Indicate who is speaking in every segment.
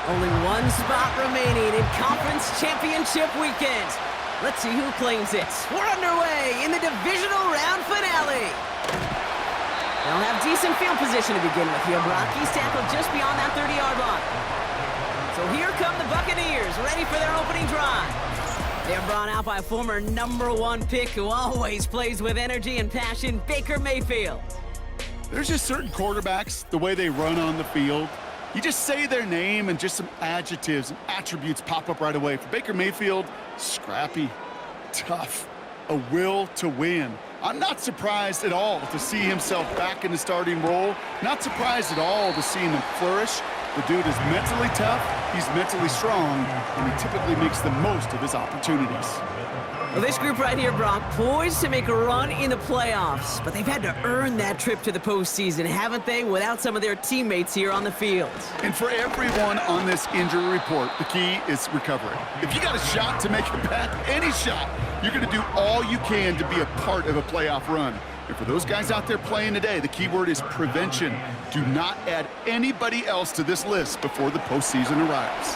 Speaker 1: Only one spot remaining in Conference Championship Weekend. Let's see who claims it. We're underway in the Divisional Round Finale. They'll have decent field position to begin with here. He's tackled just beyond that 30-yard line. So here come the Buccaneers, ready for their opening drive. They're brought out by a former #1 pick who always plays with energy and passion, Baker Mayfield.
Speaker 2: There's just certain quarterbacks, the way they run on the field. You just say their name and just some adjectives and attributes pop up right away. For Baker Mayfield, scrappy, tough, a will to win. I'm not surprised at all to see himself back in the starting role. Not surprised at all to see him flourish. The dude is mentally tough, he's mentally strong, and he typically makes the most of his opportunities.
Speaker 1: Well, this group right here, Brock, poised to make a run in the playoffs, but they've had to earn that trip to the postseason, haven't they, without some of their teammates here on the field?
Speaker 2: And for everyone on this injury report, the key is recovery. If you got a shot to make it back, any shot, you're going to do all you can to be a part of a playoff run. And for those guys out there playing today, the key word is prevention. Do not add anybody else to this list before the postseason arrives.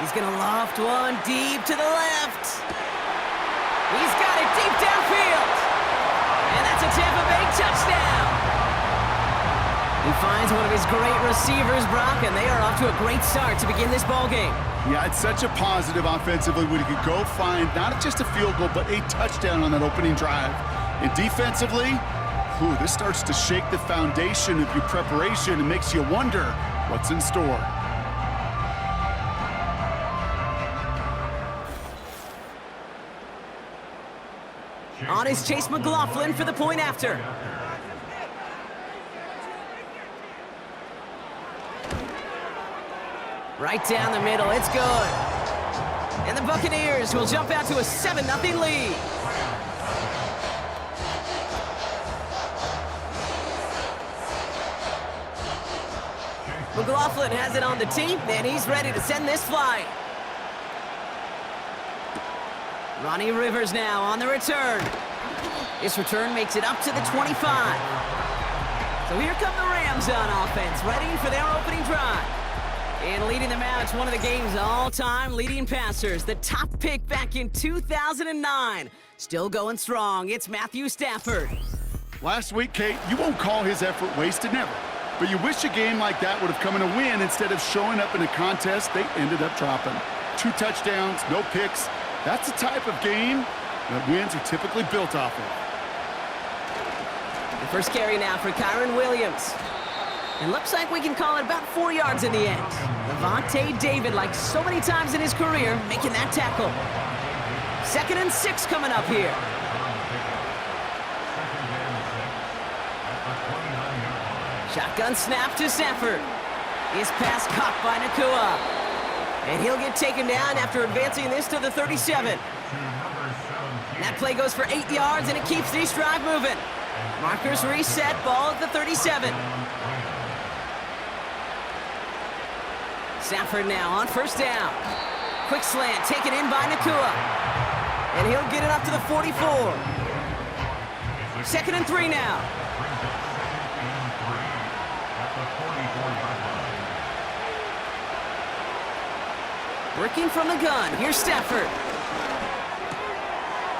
Speaker 1: He's going to loft one deep to the left. He's got it deep downfield. And that's a Tampa Bay touchdown. He finds one of his great receivers, Brock, and they are off to a great start to begin this ballgame.
Speaker 2: Yeah, it's such a positive offensively when he could go find not just a field goal, but a touchdown on that opening drive. And defensively, this starts to shake the foundation of your preparation and makes you wonder what's in store.
Speaker 1: On is Chase McLaughlin for the point after. Right down the middle, it's good. And the Buccaneers will jump out to a 7-0 lead. McLaughlin has it on the tee, and he's ready to send this flying. Ronnie Rivers now on the return. This return makes it up to the 25. So here come the Rams on offense, ready for their opening drive. And leading them out, it's one of the game's all-time leading passers. The top pick back in 2009. Still going strong, it's Matthew Stafford.
Speaker 2: Last week, Kate, you won't call his effort wasted, never. But you wish a game like that would have come in a win instead of showing up in a contest they ended up dropping. 2 touchdowns, no picks. That's the type of game that wins are typically built off of.
Speaker 1: The first carry now for Kyron Williams. And looks like we can call it about 4 yards in the end. Levante David, like so many times in his career, making that tackle. 2nd and 6 coming up here. Shotgun snap to Stafford. His pass caught by Nakua. And he'll get taken down after advancing this to the 37. That play goes for 8 yards, and it keeps this drive moving. Markers reset, ball at the 37. Stafford now on first down. Quick slant taken in by Nakua. And he'll get it up to the 44. 2nd and 3 now. Working from the gun, here's Stafford.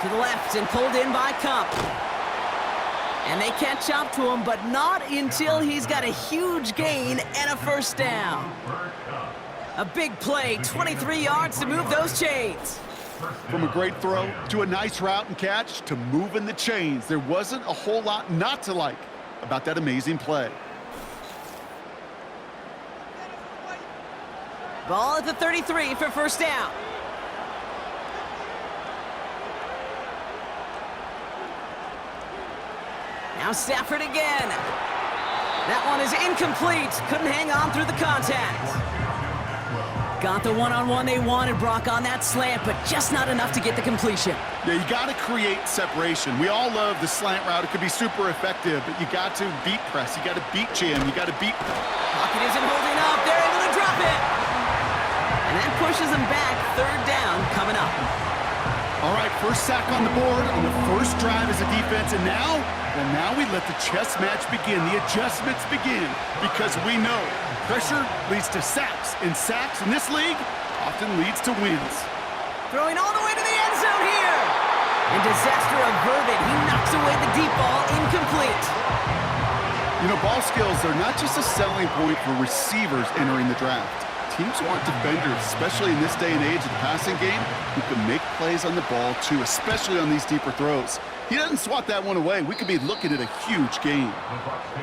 Speaker 1: To the left and pulled in by Cup. And they catch up to him, but not until he's got a huge gain and a first down. A big play, 23 yards to move those chains.
Speaker 2: From a great throw to a nice route and catch to moving the chains, there wasn't a whole lot not to like about that amazing play.
Speaker 1: Ball at the 33 for first down. Now Stafford again. That one is incomplete. Couldn't hang on through the contact. Got the one-on-one they wanted, Brock, on that slant, but just not enough to get the completion.
Speaker 2: Yeah, you got to create separation. We all love the slant route. It could be super effective, but you got to beat press. You got to beat jam. You got to beat...
Speaker 1: Pocket isn't holding up. They're able to drop it. And that pushes them back. 3rd down coming up.
Speaker 2: All right, first sack on the board on the first drive as a defense, and now Well, now we let the chess match begin, the adjustments begin, because we know pressure leads to sacks, and sacks in this league often leads to wins.
Speaker 1: Throwing all the way to the end zone here. And disaster averted. He knocks away the deep ball, incomplete.
Speaker 2: You know, ball skills are not just a selling point for receivers entering the draft. Teams want defenders, especially in this day and age of the passing game, who can make plays on the ball too, especially on these deeper throws. He doesn't swat that one away. We could be looking at a huge game.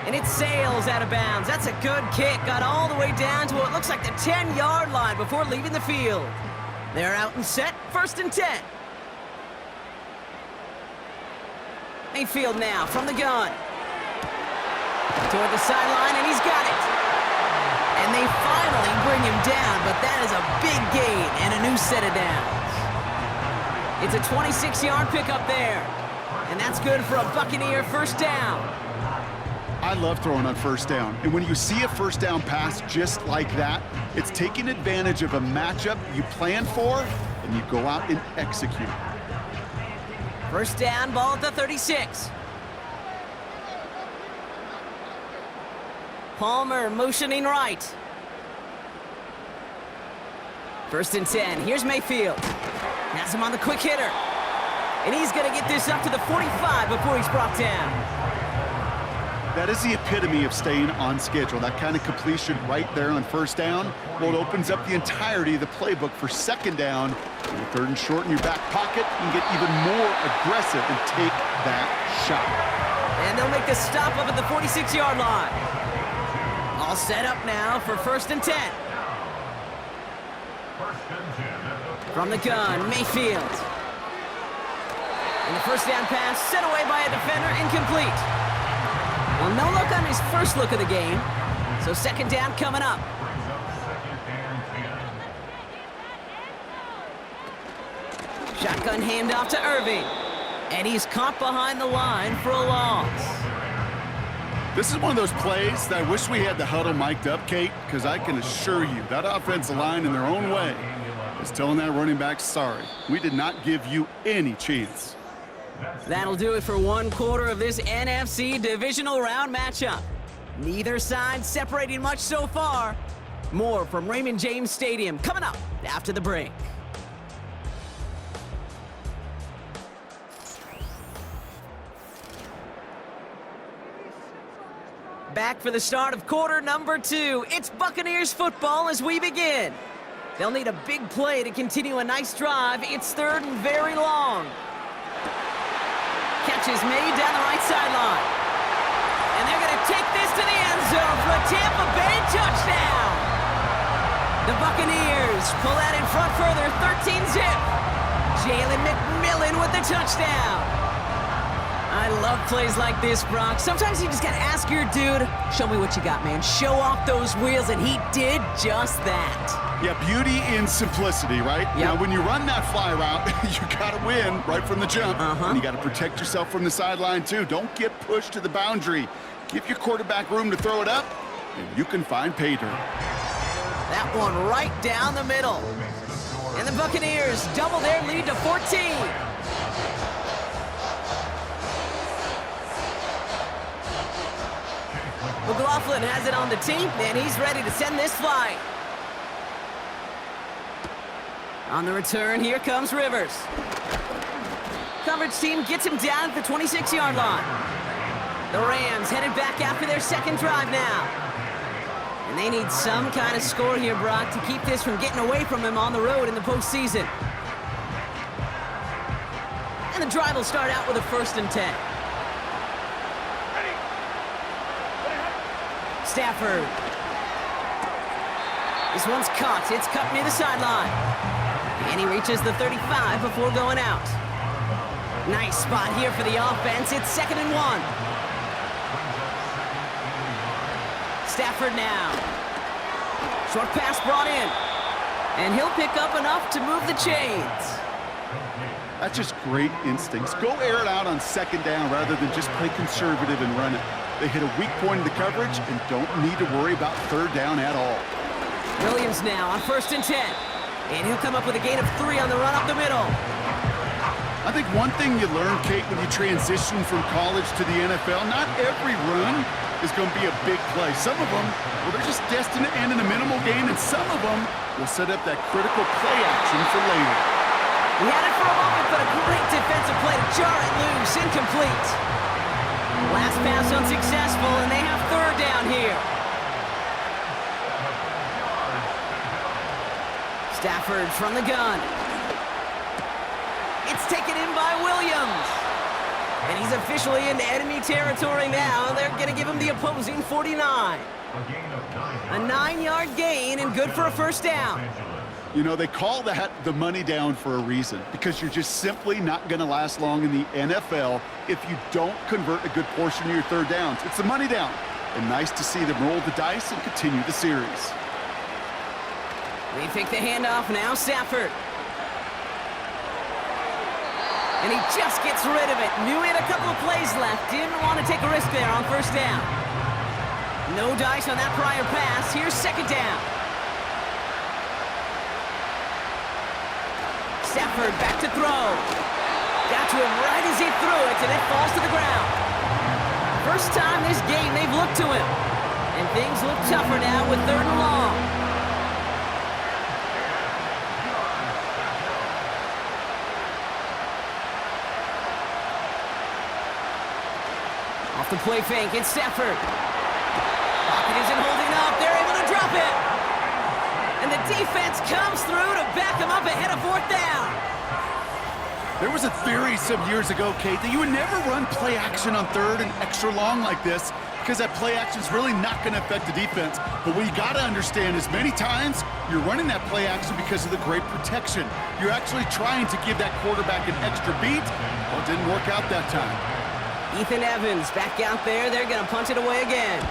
Speaker 1: And it sails out of bounds. That's a good kick. Got all the way down to what looks like the 10-yard line before leaving the field. They're out and set, 1st and 10. Mayfield now from the gun. Toward the sideline, and he's got it. And they finally bring him down, but that is a big gain and a new set of downs. It's a 26-yard pickup there. And that's good for a Buccaneer 1st down.
Speaker 2: I love throwing on 1st down. And when you see a 1st down pass just like that, it's taking advantage of a matchup you plan for, and you go out and execute.
Speaker 1: 1st down, ball at the 36. Palmer motioning right. 1st and 10. Here's Mayfield. Has him on the quick hitter. And he's going to get this up to the 45 before he's brought down.
Speaker 2: That is the epitome of staying on schedule. That kind of completion right there on 1st down. Well, it opens up the entirety of the playbook for 2nd down. And 3rd and short in your back pocket, you can get even more aggressive and take that shot.
Speaker 1: And they'll make the stop up at the 46-yard line. All set up now for 1st and 10. From the gun, Mayfield. And the 1st down pass set away by a defender, incomplete. Well, no look on his first look of the game, so 2nd down coming up. Shotgun handoff to Irving. And he's caught behind the line for a loss.
Speaker 2: This is one of those plays that I wish we had the huddle mic'd up, Kate, because I can assure you that offensive line in their own way is telling that running back, sorry, we did not give you any chance.
Speaker 1: That'll do it for 1 quarter of this NFC Divisional Round matchup. Neither side separating much so far. More from Raymond James Stadium coming up after the break. Back for the start of quarter number 2. It's Buccaneers football as we begin. They'll need a big play to continue a nice drive. It's 3rd and very long. Catch is made down the right sideline. And they're going to take this to the end zone for a Tampa Bay touchdown. The Buccaneers pull out in front further, 13-zip. Jalen McMillan with the touchdown. I love plays like this, Brock. Sometimes you just got to ask your dude, show me what you got, man. Show off those wheels, and he did just that.
Speaker 2: Yeah, beauty in simplicity, right?
Speaker 1: Yep.
Speaker 2: Now, when you run that fly route, you got to win right from the jump. And you got to protect yourself from the sideline, too. Don't get pushed to the boundary. Give your quarterback room to throw it up, and you can find pay dirt.
Speaker 1: That one right down the middle. And the Buccaneers double their lead to 14. McLaughlin has it on the team, and he's ready to send this flight. On the return, here comes Rivers. Coverage team gets him down at the 26-yard line. The Rams headed back after their 2nd drive now. And they need some kind of score here, Brock, to keep this from getting away from him on the road in the postseason. And the drive will start out with a 1st and 10. Stafford. This one's caught. It's cut near the sideline. And he reaches the 35 before going out. Nice spot here for the offense. It's 2nd and 1. Stafford now. Short pass brought in. And he'll pick up enough to move the chains.
Speaker 2: That's just great instincts. Go air it out on 2nd down rather than just play conservative and run it. They hit a weak point in the coverage and don't need to worry about 3rd down at all.
Speaker 1: Williams now on 1st and 10. And he'll come up with a gain of 3 on the run up the middle.
Speaker 2: I think one thing you learn, Kate, when you transition from college to the NFL, not every run is going to be a big play. Some of them, well, they're just destined to end in a minimal gain, and some of them will set up that critical play action for later.
Speaker 1: He had it for a moment, but a great defensive play to jar it loose. Incomplete. Last pass unsuccessful, and they have third down here. Stafford from the gun. It's taken in by Williams. And he's officially into enemy territory now. They're going to give him the opposing 49. A 9-yard gain and good for a first down.
Speaker 2: You know, they call that the money down for a reason, because you're just simply not going to last long in the NFL if you don't convert a good portion of your third downs. It's the money down. And nice to see them roll the dice and continue the series.
Speaker 1: They take the handoff now, Stafford. And he just gets rid of it. Knew he had a couple of plays left. Didn't want to take a risk there on first down. No dice on that prior pass. Here's second down. Stafford back to throw. Got to him right as he threw it, and it falls to the ground. First time this game they've looked to him. And things look tougher now with third and long. Off the play fake, it's Stafford. Pocket isn't holding up. They're able to drop it. And the defense comes through to back him up ahead of fourth down.
Speaker 2: There was a theory some years ago, Kate, that you would never run play action on third and extra long like this because that play action is really not going to affect the defense. But what you got to understand is many times you're running that play action because of the great protection. You're actually trying to give that quarterback an extra beat. Well, it didn't work out that time.
Speaker 1: Ethan Evans back out there. They're going to punch it away again.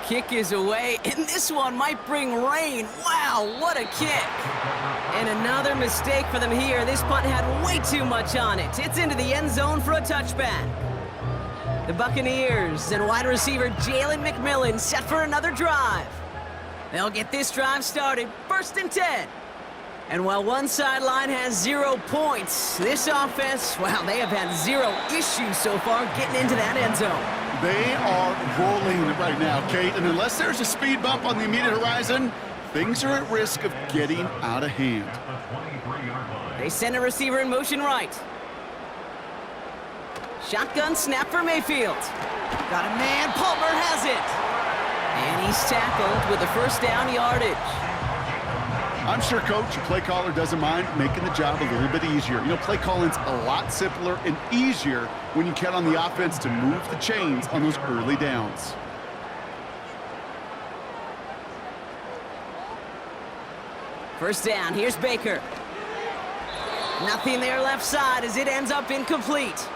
Speaker 1: Kick is away, and this one might bring rain. Wow, what a kick. And another mistake for them here. This punt had way too much on it. It's into the end zone for a touchback. The Buccaneers and wide receiver Jalen McMillan set for another drive. They'll get this drive started. First and 10. And while one sideline has 0 points, this offense, well, they have had 0 issues so far getting into that end zone.
Speaker 2: They are rolling right now, Kate, and unless there's a speed bump on the immediate horizon, things are at risk of getting out of hand.
Speaker 1: They send a receiver in motion right. Shotgun snap for Mayfield. Got a man, Palmer has it. And he's tackled with the first down yardage.
Speaker 2: I'm sure, Coach, your play caller doesn't mind making the job a little bit easier. You know, play calling's a lot simpler and easier when you count on the offense to move the chains on those early downs.
Speaker 1: First down, here's Baker. Nothing there left side as it ends up incomplete.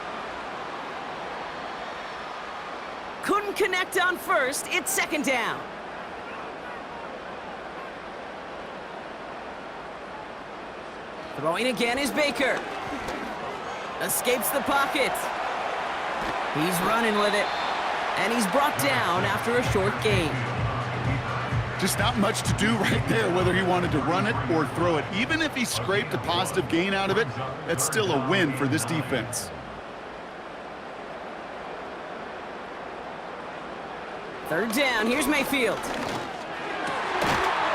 Speaker 1: Couldn't connect on first, it's second down. Throwing again is Baker. Escapes the pocket. He's running with it. And he's brought down after a short gain.
Speaker 2: Just not much to do right there, whether he wanted to run it or throw it. Even if he scraped a positive gain out of it, that's still a win for this defense.
Speaker 1: Third down, here's Mayfield.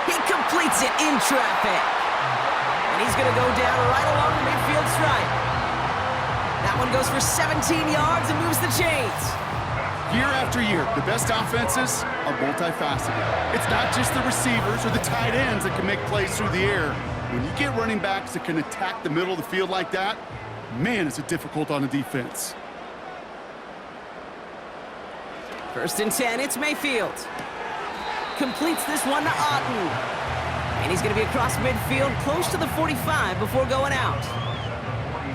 Speaker 1: He completes it in traffic. And he's going to go down right along the midfield stripe. That one goes for 17 yards and moves the chains.
Speaker 2: Year after year, the best offenses are multifaceted. It's not just the receivers or the tight ends that can make plays through the air. When you get running backs that can attack the middle of the field like that, man, is it difficult on a defense.
Speaker 1: First and 10, it's Mayfield. Completes this one to Otten. And he's going to be across midfield, close to the 45 before going out.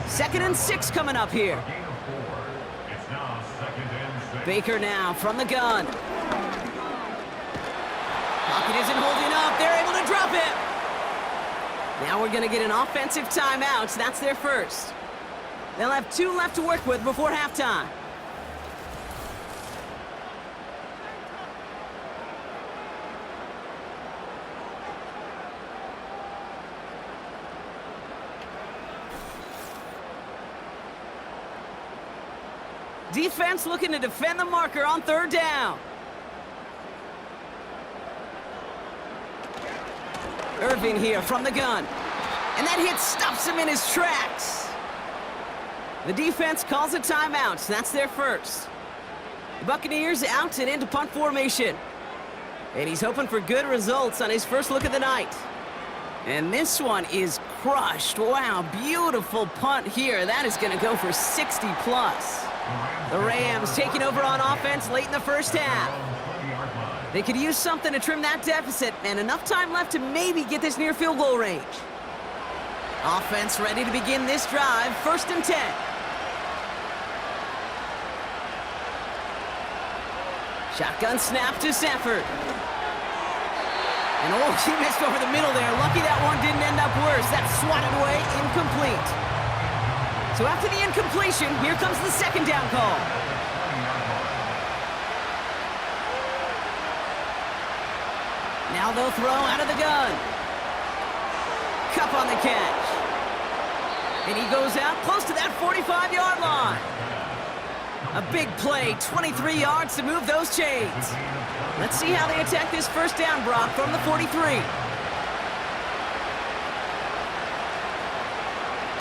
Speaker 1: Second and 6 coming up here. Baker now from the gun. Pocket isn't holding up. They're able to drop it. Now we're going to get an offensive timeout. That's their first. They'll have 2 left to work with before halftime. Defense looking to defend the marker on 3rd down. Irving here from the gun. And that hit stops him in his tracks. The defense calls a timeout. That's their first. The Buccaneers out and into punt formation. And he's hoping for good results on his first look of the night. And this one is crushed. Wow, beautiful punt here. That is going to go for 60 plus. The Rams taking over on offense late in the first half. They could use something to trim that deficit, and enough time left to maybe get this near field goal range. Offense ready to begin this drive, 1st and 10. Shotgun snap to Stafford. And oh, he missed over the middle there. Lucky that one didn't end up worse. That's swatted away, incomplete. So after the incompletion, here comes the 2nd down call. Now they'll throw out of the gun. Cup on the catch. And he goes out close to that 45-yard line. A big play, 23 yards to move those chains. Let's see how they attack this 1st down, Brock, from the 43.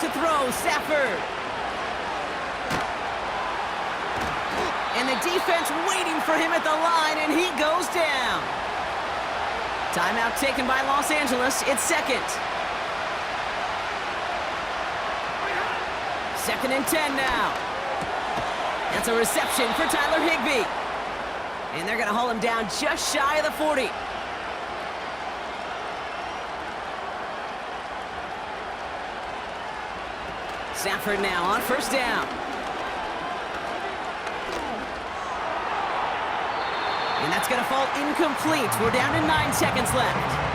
Speaker 1: To throw, Stafford. And the defense waiting for him at the line, and he goes down. Timeout taken by Los Angeles. It's 2nd. 2nd and 10 now. That's a reception for Tyler Higbee. And they're going to haul him down just shy of the 40. Stafford now on 1st down. And that's going to fall incomplete. We're down to 9 seconds left.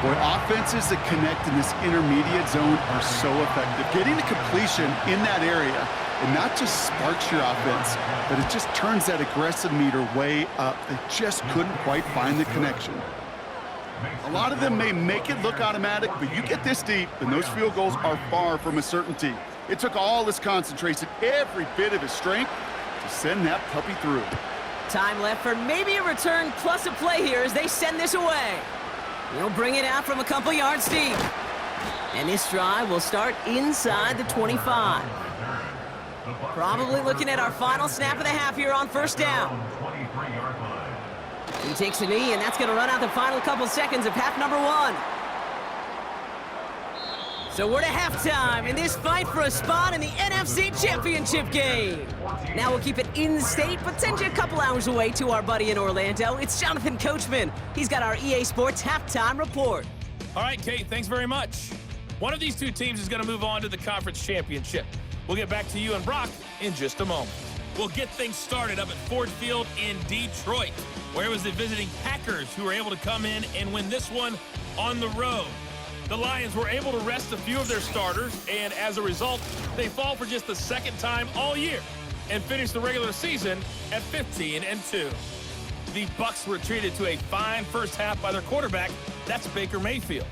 Speaker 2: Boy, offenses that connect in this intermediate zone are so effective. Getting the completion in that area, it not just sparks your offense, but it just turns that aggressive meter way up. They just couldn't quite find the connection. A lot of them may make it look automatic, but you get this deep, and those field goals are far from a certainty. It took all his concentration, every bit of his strength, to send that puppy through.
Speaker 1: Time left for maybe a return plus a play here as they send this away. He'll bring it out from a couple yards deep. And this drive will start inside the 25. Probably looking at our final snap of the half here on 1st down. He takes a knee, and that's going to run out the final couple seconds of half number 1. So we're to halftime in this fight for a spot in the NFC Championship game. Now we'll keep it in-state, but send you a couple hours away to our buddy in Orlando. It's Jonathan Coachman. He's got our EA Sports halftime report.
Speaker 3: All right, Kate, thanks very much. One of these two teams is going to move on to the conference championship. We'll get back to you and Brock in just a moment. We'll get things started up at Ford Field in Detroit, where it was the visiting Packers who were able to come in and win this one on the road. The Lions were able to rest a few of their starters, and as a result, they fall for just the 2nd time all year and finish the regular season at 15-2. The Bucs were treated to a fine first half by their quarterback. That's Baker Mayfield.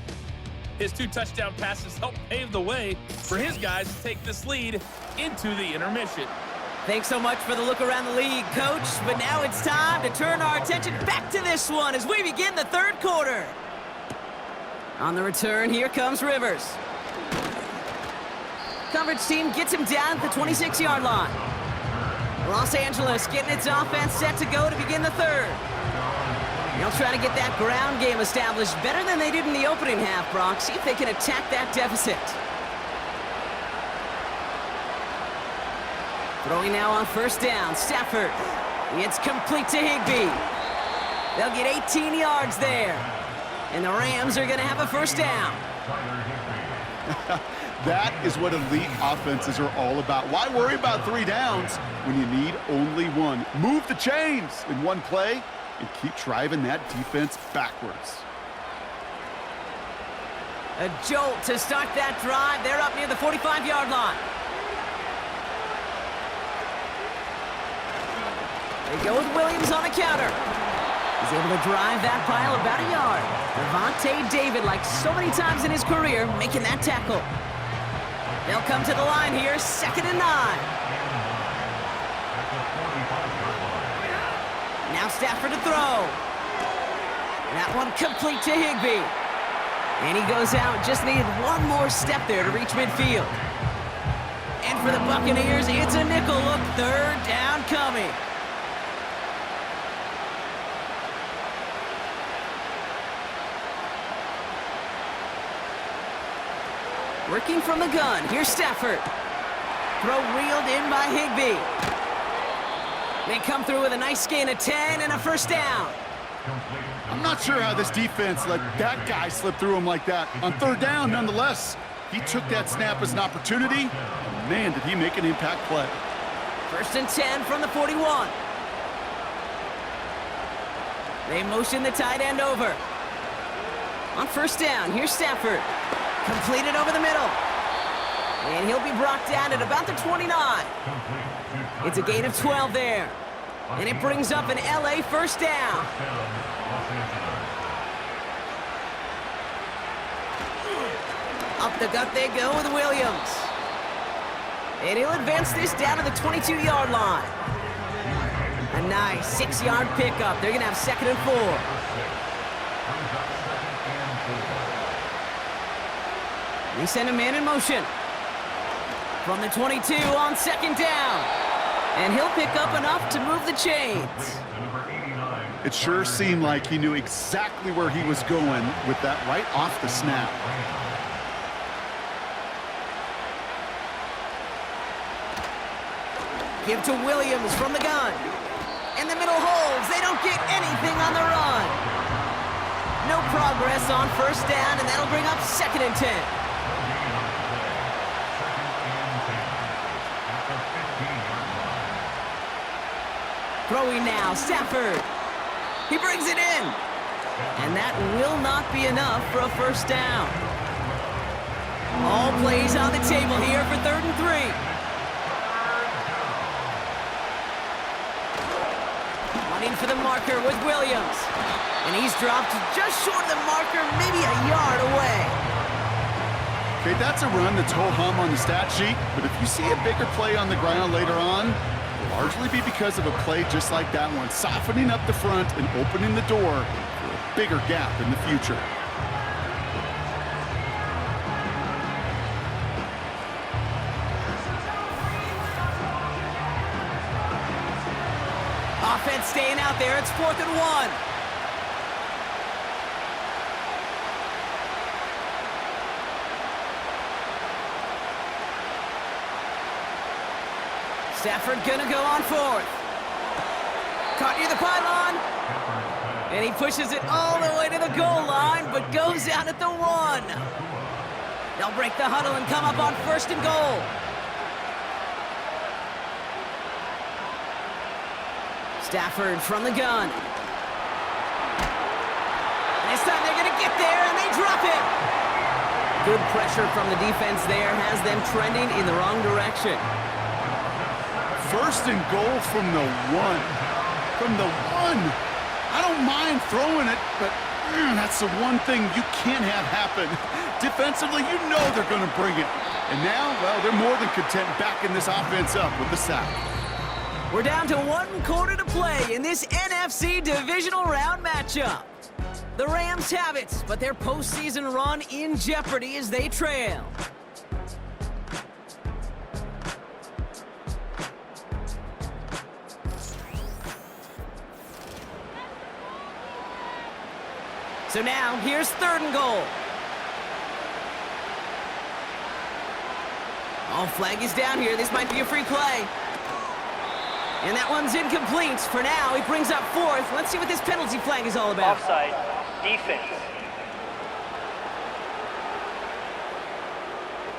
Speaker 3: His 2 touchdown passes helped pave the way for his guys to take this lead into the intermission.
Speaker 1: Thanks so much for the look around the league, Coach. But now it's time to turn our attention back to this one as we begin the 3rd quarter. On the return, here comes Rivers. Coverage team gets him down at the 26-yard line. Los Angeles getting its offense set to go to begin the 3rd. They'll try to get that ground game established better than they did in the opening half, Brock. See if they can attack that deficit. Throwing now on 1st down, Stafford. It's complete to Higbee. They'll get 18 yards there. And the Rams are going to have a 1st down.
Speaker 2: That is what elite offenses are all about. Why worry about 3 downs when you need only 1? Move the chains in one play and keep driving that defense backwards.
Speaker 1: A jolt to start that drive. They're up near the 45-yard line. They go with Williams on the counter. He's able to drive that pile about a yard. Devontae David, like so many times in his career, making that tackle. They'll come to the line here, 2nd and 9. Now Stafford to throw. That one complete to Higbee. And he goes out, just needed one more step there to reach midfield. And for the Buccaneers, it's a nickel look, third down coming. Working from the gun, here's Stafford. Throw reeled in by Higbee. They come through with a nice gain of 10 and a first down.
Speaker 2: I'm not sure how this defense let that guy slip through him like that. On third down, nonetheless, he took that snap as an opportunity. And man, did he make an impact play.
Speaker 1: First and 10 from the 41. They motion the tight end over. On first down, here's Stafford. Completed over the middle. And he'll be brought down at about the 29. It's a gain of 12 there. And it brings up an LA first down. Up the gut they go with Williams. And he'll advance this down to the 22-yard line. A nice 6-yard pickup. They're going to have second and 4. They send a man in motion. From the 22 on second down. And he'll pick up enough to move the chains.
Speaker 2: It sure seemed like he knew exactly where he was going with that right off the snap.
Speaker 1: Give to Williams from the gun. And the middle holds. They don't get anything on the run. No progress on first down, and that'll bring up second and 10. Throwing now, Stafford. He brings it in. And that will not be enough for a first down. All plays on the table here for third and 3. Running for the marker with Williams. And he's dropped just short of the marker, maybe a yard away.
Speaker 2: Okay, that's a run that's ho-hum on the stat sheet, but if you see a bigger play on the ground later on, largely be because of a play just like that one, softening up the front and opening the door for a bigger gap in the future.
Speaker 1: Offense staying out there. It's 4th and 1. Stafford gonna go on 4th. Caught near the pylon. And he pushes it all the way to the goal line, but goes out at the 1. They'll break the huddle and come up on 1st and goal. Stafford from the gun. This time they're gonna get there, and they drop it. Good pressure from the defense there has them trending in the wrong direction.
Speaker 2: First and goal from the 1. From the 1. I don't mind throwing it, but that's the one thing you can't have happen. Defensively, you know they're going to bring it. And now, well, they're more than content backing this offense up with the sack.
Speaker 1: We're down to 1 quarter to play in this NFC Divisional round matchup. The Rams have it, but their postseason run in jeopardy as they trail. So now, here's 3rd and goal. Oh, flag is down here. This might be a free play. And that one's incomplete. For now, he brings up 4th. Let's see what this penalty flag is all about.
Speaker 4: Offside, defense.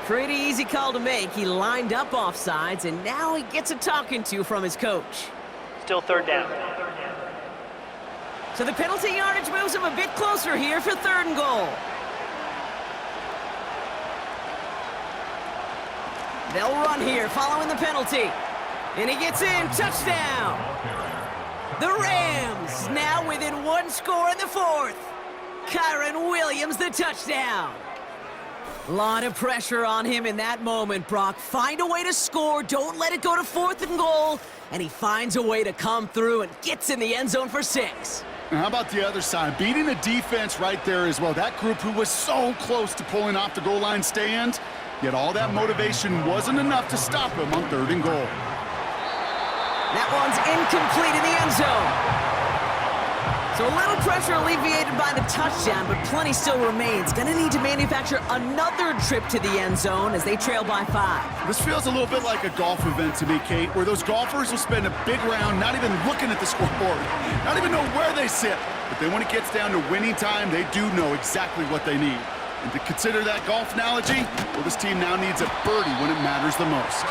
Speaker 1: Pretty easy call to make. He lined up offsides, and now he gets a talking to from his coach.
Speaker 4: Still 3rd down.
Speaker 1: So the penalty yardage moves him a bit closer here for 3rd and goal. They'll run here following the penalty. And he gets in, touchdown. The Rams now within 1 score in the 4th. Kyron Williams the touchdown. A lot of pressure on him in that moment, Brock. Find a way to score. Don't let it go to 4th and goal. And he finds a way to come through and gets in the end zone for 6.
Speaker 2: And how about the other side? Beating the defense right there as well. That group who was so close to pulling off the goal line stand, yet all that motivation wasn't enough to stop him on 3rd and goal.
Speaker 1: That one's incomplete in the end zone. So a little pressure alleviated by the touchdown, but plenty still remains. Gonna need to manufacture another trip to the end zone as they trail by 5.
Speaker 2: This feels a little bit like a golf event to me, Kate, where those golfers will spend a big round not even looking at the scoreboard, not even know where they sit. But then when it gets down to winning time, they do know exactly what they need. And to consider that golf analogy, well, this team now needs a birdie when it matters the most.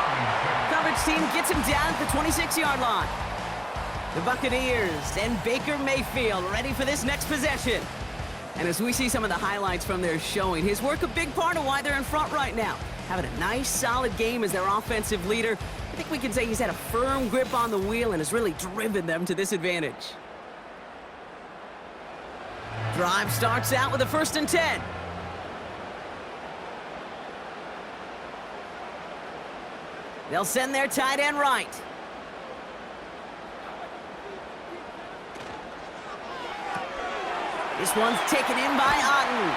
Speaker 1: Coverage team gets him down at the 26-yard line. The Buccaneers and Baker Mayfield ready for this next possession. And as we see some of the highlights from their showing, his work a big part of why they're in front right now. Having a nice, solid game as their offensive leader. I think we can say he's had a firm grip on the wheel and has really driven them to this advantage. Drive starts out with a 1st and 10. They'll send their tight end right. This one's taken in by Otten.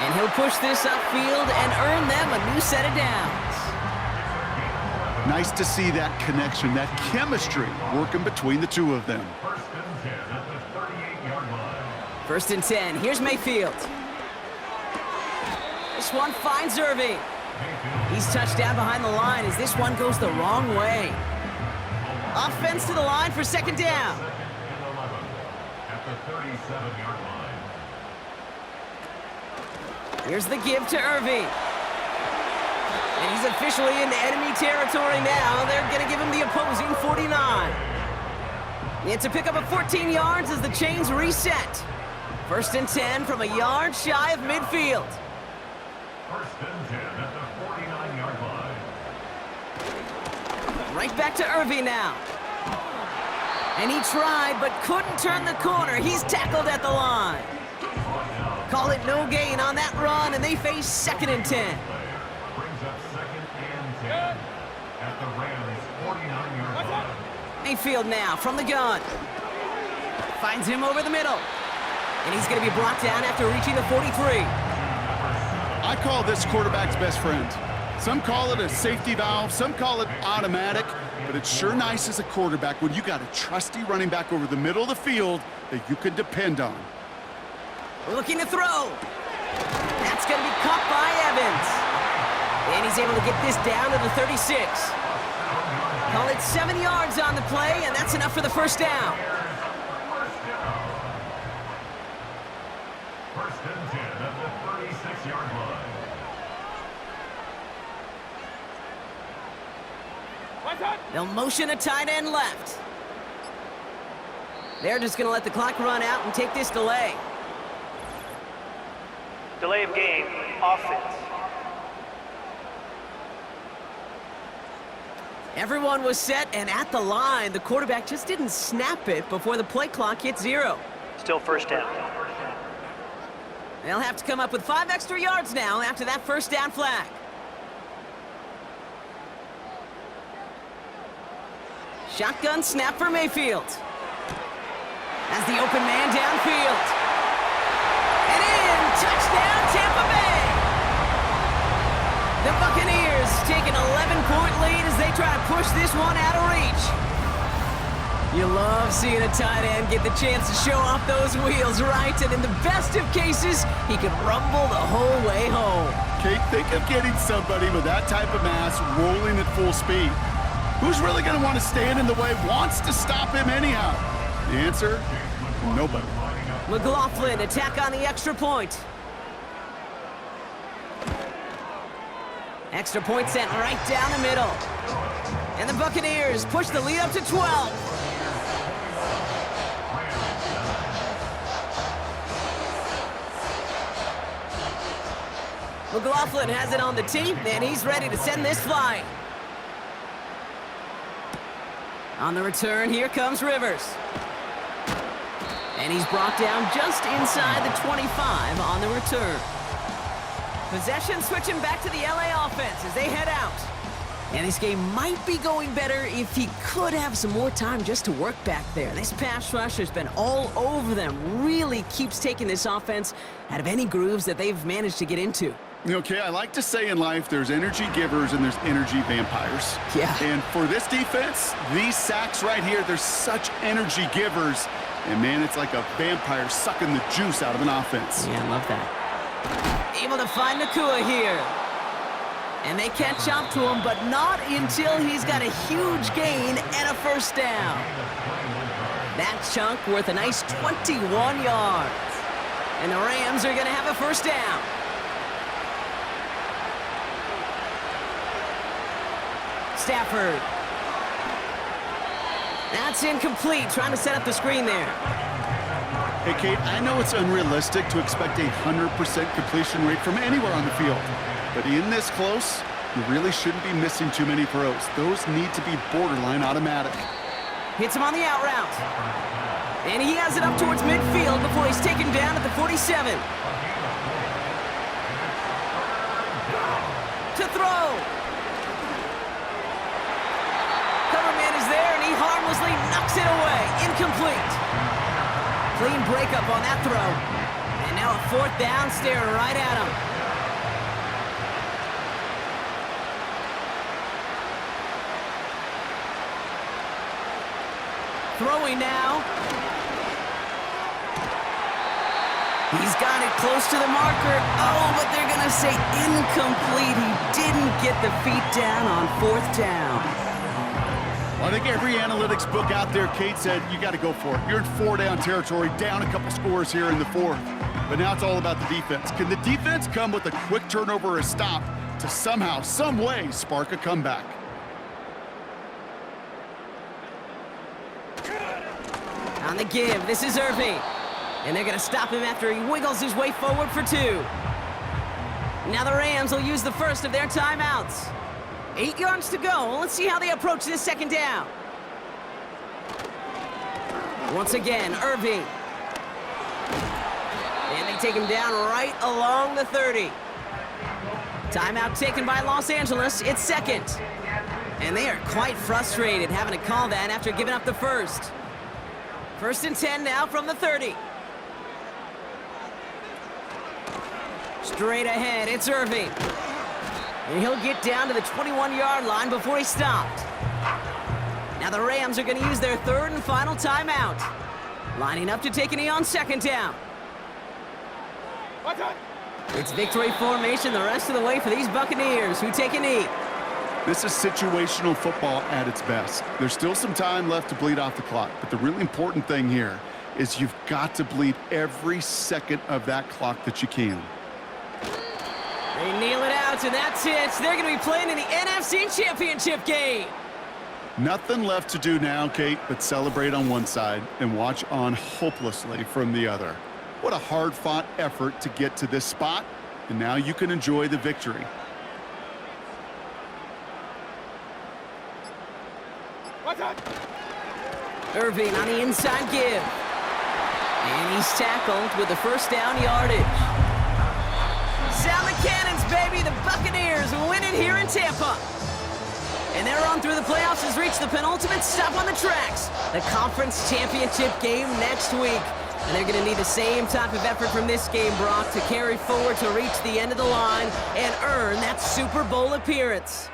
Speaker 1: And he'll push this upfield and earn them a new set of downs.
Speaker 2: Nice to see that connection, that chemistry working between the two of them.
Speaker 1: 1st and 10. Here's Mayfield. This one finds Irving. He's touched down behind the line as this one goes the wrong way. Offense to the line for 2nd down. Here's the give to Irving. And he's officially into enemy territory now. They're going to give him the opposing 49. It's a pickup of 14 yards as the chains reset. 1st and 10 from a yard shy of midfield.
Speaker 5: 1st and 10 at the 49-yard line.
Speaker 1: Right back to Irving now. And he tried, but couldn't turn the corner. He's tackled at the line. Call it no gain on that run, and they face 2nd and 10.
Speaker 5: Brings up 2nd and 10 at the Rams' 49-yard line.
Speaker 1: Mayfield now from the gun. Finds him over the middle. And he's going to be brought down after reaching the 43.
Speaker 2: I call this quarterback's best friend. Some call it a safety valve, some call it automatic, but it's sure nice as a quarterback when you got a trusty running back over the middle of the field that you can depend on.
Speaker 1: Looking to throw. That's going to be caught by Evans. And he's able to get this down to the 36. Call it 7 yards on the play, and that's enough for the 1st down.
Speaker 5: 1st and 10 at the 36-yard line.
Speaker 1: They'll motion a tight end left. They're just going to let the clock run out and take this delay.
Speaker 4: Delay of game, offense.
Speaker 1: Everyone was set and at the line. The quarterback just didn't snap it before the play clock hit 0.
Speaker 4: Still 1st down.
Speaker 1: They'll have to come up with 5 extra yards now after that 1st down flag. Shotgun snap for Mayfield. As the open man downfield. And in, touchdown Tampa Bay! The Buccaneers take an 11-point lead as they try to push this one out of reach. You love seeing a tight end get the chance to show off those wheels, right? And in the best of cases, he could rumble the whole way home.
Speaker 2: Kate, think of getting somebody with that type of mass rolling at full speed. Who's really going to want to stand in the way, wants to stop him anyhow? The answer? Nobody.
Speaker 1: McLaughlin, attack on the extra point. Extra point sent right down the middle. And the Buccaneers push the lead up to 12. McLaughlin has it on the tee, and he's ready to send this flying. On the return, here comes Rivers. And he's brought down just inside the 25 on the return. Possession switching back to the LA offense as they head out. And this game might be going better if he could have some more time just to work back there. This pass rush has been all over them. Really keeps taking this offense out of any grooves that they've managed to get into.
Speaker 2: Okay, I like to say in life there's energy givers and there's energy vampires.
Speaker 1: Yeah.
Speaker 2: And for this defense, these sacks right here, they're such energy givers. And, man, it's like a vampire sucking the juice out of an offense.
Speaker 1: Yeah, I love that. Able to find Nakua here. And they catch up to him, but not until he's got a huge gain and a first down. That chunk worth a nice 21 yards. And the Rams are going to have a first down. Stafford. That's incomplete, trying to set up the screen there.
Speaker 2: Hey, Kate, I know it's unrealistic to expect a 100% completion rate from anywhere on the field. But in this close, you really shouldn't be missing too many throws. Those need to be borderline automatic.
Speaker 1: Hits him on the out route. And he has it up towards midfield before he's taken down at the 47. To throw. Cover man is there, and he harmlessly knocks it away. Incomplete. Clean breakup on that throw. And now a fourth down, staring right at him. Throwing now. He's got it close to the marker. Oh, but they're going to say incomplete. He didn't get the feet down on fourth down.
Speaker 2: Well, I think every analytics book out there, Kate, said you got to go for it. You're in four-down territory, down a couple scores here in the fourth. But now it's all about the defense. Can the defense come with a quick turnover or a stop to somehow, some way, spark a comeback?
Speaker 1: On the give, this is Irving. And they're going to stop him after he wiggles his way forward for two. Now the Rams will use the first of their timeouts. 8 yards to go. Let's see how they approach this second down. Once again, Irving. And they take him down right along the 30. Timeout taken by Los Angeles. It's second. And they are quite frustrated having to call that after giving up the first. First and 10 now from the 30. Straight ahead, it's Irving. And he'll get down to the 21-yard line before he's stopped. Now the Rams are going to use their third and final timeout. Lining up to take a knee on second down. It's victory formation the rest of the way for these Buccaneers who take a knee.
Speaker 2: This is situational football at its best. There's still some time left to bleed off the clock, but the really important thing here is you've got to bleed every second of that clock that you can.
Speaker 1: They kneel it out, and that's it. They're going to be playing in the NFC Championship game.
Speaker 2: Nothing left to do now, Kate, but celebrate on one side and watch on hopelessly from the other. What a hard-fought effort to get to this spot, and now you can enjoy the victory.
Speaker 1: Irving on the inside give. And he's tackled with the first down yardage. Sound the cannons, baby. The Buccaneers win it here in Tampa. And their run through the playoffs has reached the penultimate stop on the tracks. The conference championship game next week. And they're going to need the same type of effort from this game, Brock, to carry forward to reach the end of the line and earn that Super Bowl appearance.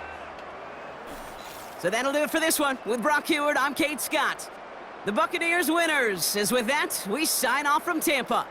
Speaker 1: So that'll do it for this one. With Brock Heward, I'm Kate Scott. The Buccaneers winners. As with that, we sign off from Tampa.